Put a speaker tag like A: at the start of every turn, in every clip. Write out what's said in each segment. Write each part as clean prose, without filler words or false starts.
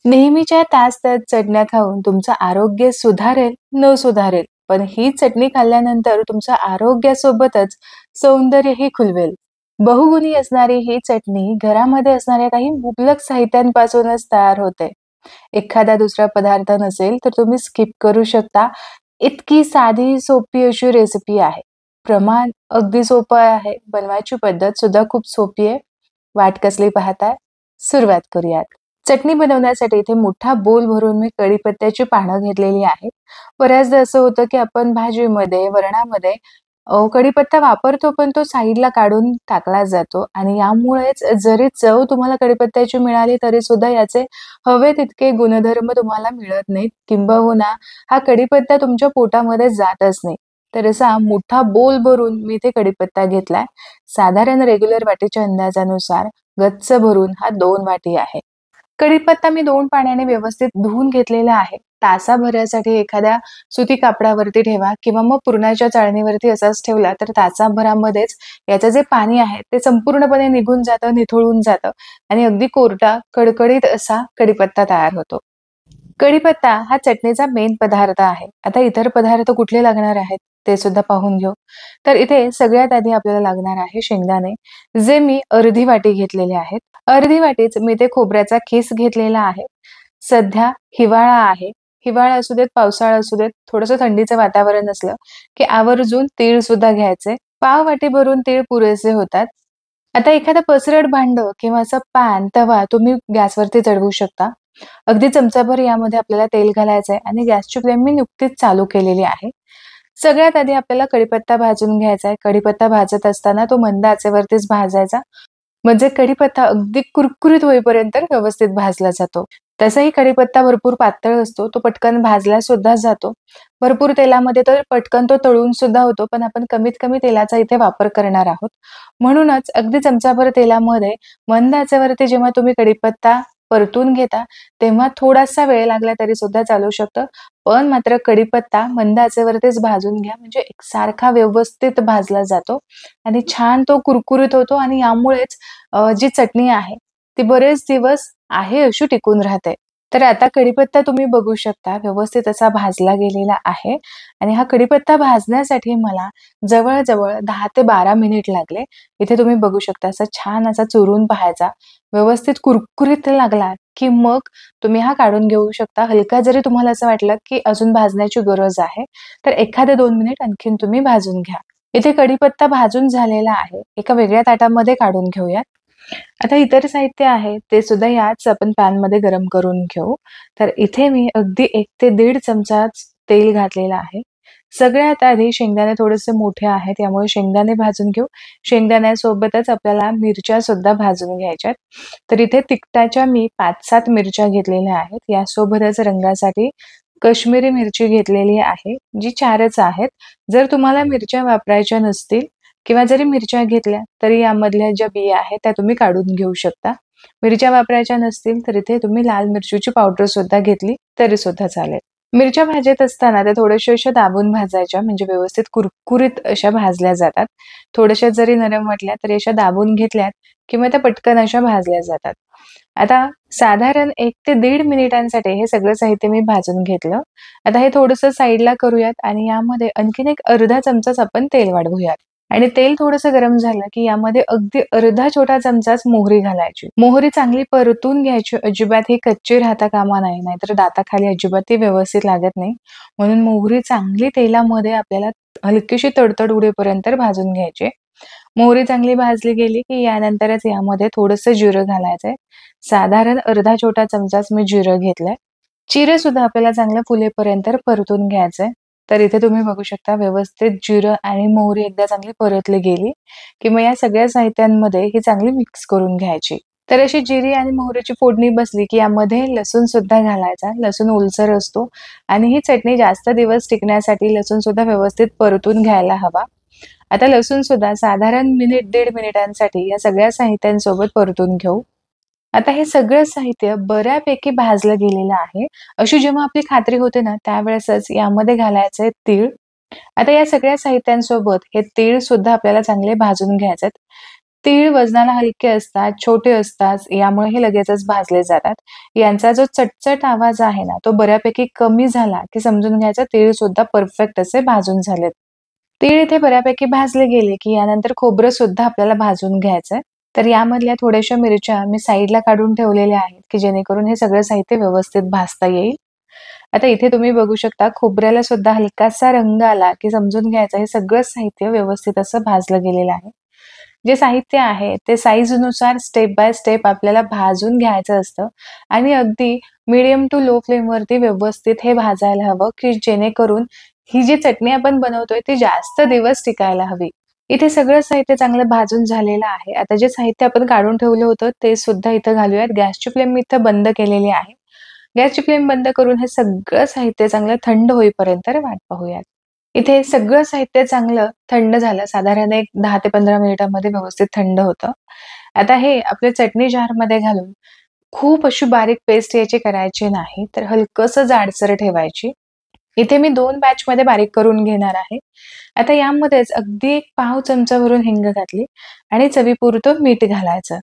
A: नेहमीच्या त्याच चटण्या खाऊन तुमचं आरोग्य सुधारेल न सुधारेल, पण ही चटणी खाल्ल्यानंतर तुमच्या आरोग्यासोबतच सौंदर्यही खुलवेल. बहुगुणी असणारी ही चटणी घरामध्ये असणाऱ्या काही मुबलक साहित्यांपासूनच तयार होते. एखादा दुसरा पदार्थ नसेल तर तुम्ही स्किप करू शकता. इतकी साधी सोपी अशी रेसिपी आहे. प्रमाण अगदी सोपं आहे. बनवायची पद्धत सुद्धा खूप सोपी आहे. वाट कसली पाहताय? सुरुवात करूयात. चटणी बनवण्यासाठी इथे मोठा बोल भरून मी कढीपत्त्याची पानं घेतलेली आहेत. बऱ्याचदा असं होतं, की आपण भाजीमध्ये, वरणामध्ये कढीपत्ता वापरतो, पण तो साईडला काढून टाकला जातो आणि यामुळेच जरी चव तुम्हाला कढीपत्त्याची मिळाली, तरी सुद्धा याचे हवे तितके गुणधर्म तुम्हाला मिळत नाहीत. किंबहुना हा कढीपत्ता तुमच्या पोटामध्ये जातच नाही. तर असा मोठा बोल भरून मी इथे कढीपत्ता घेतलाय. साधारण रेग्युलर वाटीच्या अंदाजानुसार गच्च भरून हा 2 वाटी आहे. कढीपत्ता मी 2 पाण्याने व्यवस्थित धुवून घेतलेला आहे. तासाभरासाठी एखाद्या सुती कापडावरती ठेवा किंवा मग पुरणाच्या चाळणीवरती असाच ठेवला तर तासाभरामध्येच याचं जे पाणी आहे ते संपूर्णपणे निघून जातं, निथळून जातं आणि अगदी कोरडा, कडकडीत असा कढीपत्ता तयार होतो. कढीपत्ता हा चटणीचा मेन पदार्थ आहे. आता इतर पदार्थ कुठले लागणार आहेत ते सुद्धा पाहून घेऊ. तर इथे सगळ्यात आधी आपल्याला लागणार आहे शेंगदाणे, जे मी अर्धी वाटी घेतलेले आहेत. अर्धी वाटीच मी ते खोबऱ्याचा खीस घेतलेला आहे. सध्या हिवाळा आहे. हिवाळा असू देत, पावसाळा असू देत, थोडंसं थंडीचं वातावरण असलं, की आवर्जून तीळ सुद्धा घ्यायचे. पाव वाटी भरून तीळ पुरेसे होतात. आता एखादं पसरट भांडं किंवा असं पॅन, तवा तुम्ही गॅसवरती चढवू शकता. अगदी चमचाभर यामध्ये आपल्याला तेल घालायचं आहे आणि गॅसची फ्लेम मी नुकतीच चालू केलेली आहे. सगळ्यात आधी आपल्याला कढीपत्ता भाजून घ्यायचा आहे. कढीपत्ता भाजत असताना तो मंद आचेवरतीच भाजायचा. म्हणजे कढीपत्ता अगदी कुरकुरीत होईपर्यंत व्यवस्थित भाजला जातो. तसाही कढीपत्ता भरपूर पातळ असतो. तो पटकन भाजला सुद्धा जातो. भरपूर तेलामध्ये तर पटकन तो तळून सुद्धा होतो. पण आपण कमीत कमी तेलाचा इथे वापर करणार आहोत. म्हणूनच अगदी चमचाभर तेलामध्ये मंद आचेवरती जेव्हा तुम्ही कढीपत्ता परतून घेता, तेव्हा थोडासा वेळ लागला तरी सुद्धा चालू शकतं. पण मात्र कढीपत्ता मंद आचेवरतीच भाजून घ्या, म्हणजे एकसारखा व्यवस्थित भाजला जातो आणि छान तो कुरकुरीत होतो आणि यामुळेच जी चटणी आहे, ती बरेच दिवस आहे अशी टिकून राहते. तर आता कढीपत्ता तुम्ही बघू शकता व्यवस्थित असा भाजला गेलेला आहे आणि हा कढीपत्ता भाजण्यासाठी मला जवळ-जवळ 10 ते 12 मिनिट लागले. इथे तुम्ही बघू शकता असा छान असा चुरून पाहायचा. व्यवस्थित कुरकुरीत लागला, की मग तुम्ही हा काढून घेऊ शकता. हलका जरी तुम्हाला असं वाटलं, की अजून भाजण्याची गरज आहे, तर एखादे 2 मिनिट आणखीन तुम्ही भाजून घ्या. इथे कढीपत्ता भाजून झालेला आहे. एका वेगळ्या ताटामध्ये काढून घेऊयात. आता इतर साहित्य आहे ते सुद्धा याच आपण पॅनमध्ये गरम करून घेऊ. तर इथे मी अगदी 1 ते दीड चमचाच तेल घातलेलं आहे. सगळ्यात आधी शेंगदाणे थोडेसे मोठे आहेत त्यामुळे शेंगदाणे भाजून घेऊ. शेंगदाण्यासोबतच आपल्याला मिरच्या सुद्धा भाजून घ्यायच्यात. तर इथे तिखटाच्या मी 5-7 मिरच्या घेतलेल्या आहेत. यासोबतच रंगासाठी काश्मीरी मिरची घेतलेली आहे, जी 4च आहेत. जर तुम्हाला मिरच्या वापरायच्या नसतील किंवा जरी मिरच्या घेतल्या तरी यामधल्या ज्या बिया आहेत त्या तुम्ही काढून घेऊ शकता. मिरच्या वापरायच्या नसतील तर इथे तुम्ही लाल मिरचीची पावडर सुद्धा घेतली तरी सुद्धा चालेल. मिरच्या भाजत असताना त्या थोड्याशा अशा दाबून भाजायच्या म्हणजे व्यवस्थित कुरकुरीत अशा भाजल्या जातात. थोड्याशा जरी नरम वाटल्या तरी अशा दाबून घेतल्यात किंवा त्या पटकन अशा भाजल्या जातात. आता साधारण 1 ते दीड मिनिटांसाठी हे सगळं साहित्य मी भाजून घेतलं. आता हे थोडंसं साईडला करूयात आणि यामध्ये आणखीन एक अर्धा चमचाच आपण तेल वाढवूयात. आणि तेल थोडंसं गरम झालं, की यामध्ये अगदी अर्धा छोटा चमचाच मोहरी घालायची. मोहरी चांगली परतून घ्यायची. अजिबात ही कच्ची राहता कामा नये, नाहीतर दाताखाली अजिबात ती व्यवस्थित लागत नाही. म्हणून मोहरी चांगली तेलामध्ये आपल्याला हलकीशी तडतड उडेपर्यंत भाजून घ्यायची. मोहरी चांगली भाजली गेली, की यानंतरच यामध्ये थोडंसं जिरं घालायचंय. साधारण अर्धा छोटा चमचाच मी जिरं घेतलंय. जिरं सुद्धा आपल्याला चांगलं फुलेपर्यंत परतून घ्यायचंय. तर इथे तुम्ही बघू शकता व्यवस्थित जिरं आणि मोहरी एकदा चांगली परतली गेली, की मग या सगळ्या साहित्यांमध्ये ही चांगली मिक्स करून घ्यायची. तर अशी जिरी आणि मोहरीची फोडणी बसली, की यामध्ये लसूण सुद्धा घालायचा. लसूण ओलसर असतो आणि ही चटणी जास्त दिवस टिकण्यासाठी लसूण सुद्धा व्यवस्थित परतून घ्यायला हवा. आता लसूण सुद्धा साधारण मिनिट, दीड मिनिटांसाठी या सगळ्या साहित्यांसोबत परतून घेऊ. आता हे सगळं साहित्य बऱ्यापैकी भाजलं गेलेलं आहे. अशी जेव्हा आपली खात्री होते ना, त्यावेळेसच यामध्ये घालायचंय तीळ. आता या सगळ्या साहित्यांसोबत हे तीळ सुद्धा आपल्याला चांगले भाजून घ्यायचेत. तीळ वजनाला हलके असतात, छोटे असतात, यामुळे हे लगेचच भाजले जातात. यांचा जो चटचट आवाज आहे ना, तो बऱ्यापैकी कमी झाला, की समजून घ्यायचं तीळ सुद्धा परफेक्ट असे भाजून झालेत. तीळ इथे बऱ्यापैकी भाजले गेले, की यानंतर खोबरं सुद्धा आपल्याला भाजून घ्यायचंय. तर यामधल्या थोड्याशा मिरच्या मी साईडला काढून ठेवलेल्या आहेत, की जेणेकरून हे सगळं साहित्य व्यवस्थित भाजता येईल. आता इथे तुम्ही बघू शकता खोबऱ्याला सुद्धा हलकासा रंग आला, की समजून घ्यायचं हे सगळं साहित्य व्यवस्थित असं भाजलं गेलेलं आहे. जे साहित्य आहे ते साईजनुसार स्टेप बाय स्टेप आपल्याला भाजून घ्यायचं असतं आणि अगदी मीडियम टू लो फ्लेमवरती व्यवस्थित हे भाजायला हवं, की जेणेकरून ही जी चटणी आपण बनवतोय ती जास्त दिवस टिकायला हवी. इथे सगळं साहित्य चांगलं भाजून झालेलं आहे. आता जे साहित्य आपण काढून ठेवलं होतं ते सुद्धा इथं घालूयात. गॅसची फ्लेम मी इथं बंद केलेली आहे. गॅसची फ्लेम बंद करून हे सगळं साहित्य चांगलं थंड होईपर्यंत वाट पाहूयात. इथे सगळं साहित्य चांगलं थंड झालं. साधारण एक 10 ते 15 मिनिटांमध्ये व्यवस्थित थंड होतं. आता हे आपल्या चटणी जारमध्ये घालून खूप अशी बारीक पेस्ट याची करायची नाही, तर हलकंसं जाडसर ठेवायची. इथे मी 2 बॅचमध्ये बारीक करून घेणार आहे. आता यामध्येच अगदी एक पाव चमचा भरून हिंग घातली आणि चवीपुरतं मीठ घालायचं.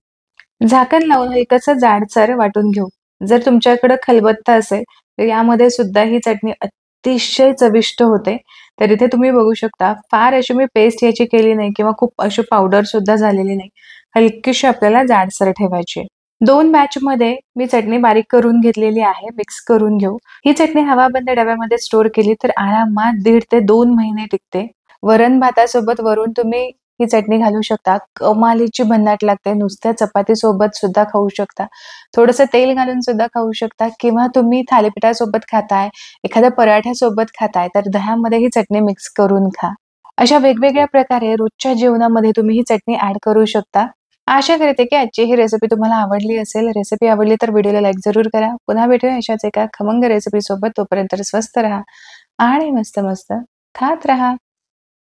A: झाकण लावून हलकसं जाडसर वाटून घेऊ. जर तुमच्याकडे खलबत्ता असेल, तर यामध्ये सुद्धा ही चटणी अतिशय चविष्ट होते. तर इथे तुम्ही बघू शकता, फार अशी मी पेस्ट याची केली नाही किंवा खूप अशी पावडर सुद्धा झालेली नाही. हलकीशी आपल्याला जाडसर ठेवायची आहे. 2 बॅचमध्ये मी चटणी बारीक करून घेतलेली आहे. मिक्स करून घेऊ. ही चटणी हवाबंद डब्यामध्ये स्टोअर केली तर आरामात 1.5 ते 2 महिने टिकते. वरण-भातासोबत वरून तुम्ही ही चटणी घालू शकता. कमालीची भन्नाट लागते. नुसत्या चपातीसोबत सुद्धा खाऊ शकता. थोडंसं तेल घालून सुद्धा खाऊ शकता किंवा तुम्ही थालीपीठासोबत खाताय, एखाद्या पराठ्यासोबत खाताय, तर दह्यामध्ये ही चटणी मिक्स करून खा. अशा वेगवेगळ्या प्रकारे रोजच्या जेवणामध्ये तुम्ही ही चटणी ॲड करू शकता. आशा करते की आजची ही रेसिपी तुम्हाला आवडली असेल. रेसिपी आवडली तर व्हिडिओला लाईक जरूर करा. पुन्हा भेटूया अशाच एका खमंग रेसिपीसोबत. तोपर्यंत स्वस्त राहा आणि मस्त-मस्त खात राहा.